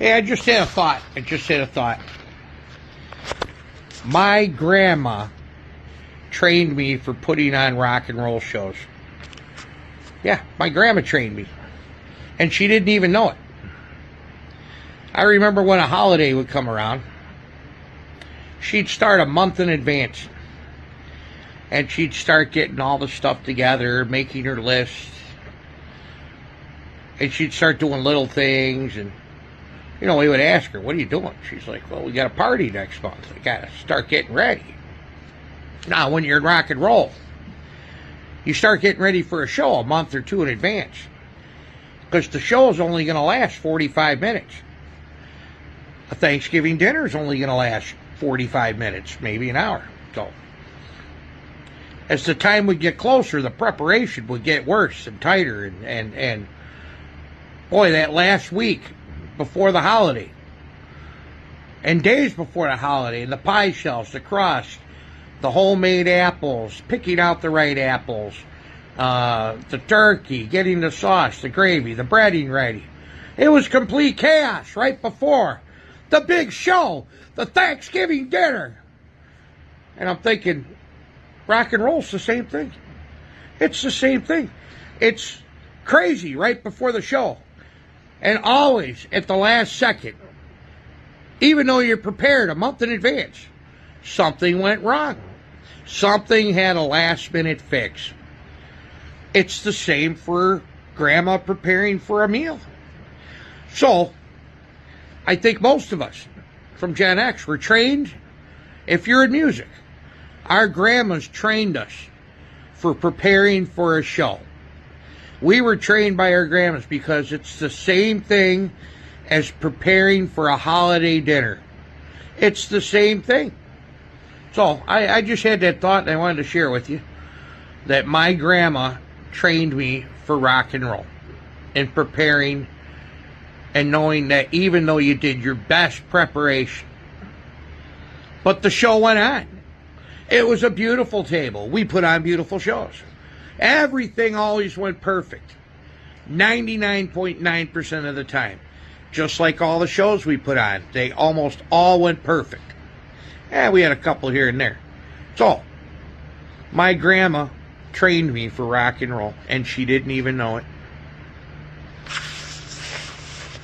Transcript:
Hey, I just had a thought. My grandma trained me for putting on rock and roll shows. Yeah, my grandma trained me. And she didn't even know it. I remember when a holiday would come around, she'd start a month in advance. And she'd start getting all the stuff together, making her list. And she'd start doing little things. And, we would ask her, what are you doing? She's like, well, we got a party next month. I got to start getting ready. Now, when you're in rock and roll, you start getting ready for a show a month or two in advance. Because the show is only going to last 45 minutes. A Thanksgiving dinner is only going to last 45 minutes, maybe an hour. So, as the time would get closer, the preparation would get worse and tighter. And boy, that last week before the holiday, and days before the holiday, and the pie shells, the crust, the homemade apples, picking out the right apples, the turkey, getting the sauce, the gravy, the breading ready. It was complete chaos right before the big show, the Thanksgiving dinner. And I'm thinking, rock and roll's the same thing. It's the same thing. It's crazy right before the show. And always at the last second, even though you're prepared a month in advance, something went wrong. Something had a last minute fix. It's the same for grandma preparing for a meal. So, I think most of us from Gen X were trained, if you're in music, our grandmas trained us for preparing for a show. We were trained by our grandmas because it's the same thing as preparing for a holiday dinner. It's the same thing. So I just had that thought and I wanted to share with you that my grandma trained me for rock and roll and preparing and knowing that even though you did your best preparation, but the show went on. It was a beautiful table. We put on beautiful shows. Everything always went perfect. 99.9% of the time. Just like all the shows we put on. They almost all went perfect. And we had a couple here and there. So, my grandma trained me for rock and roll, and she didn't even know it.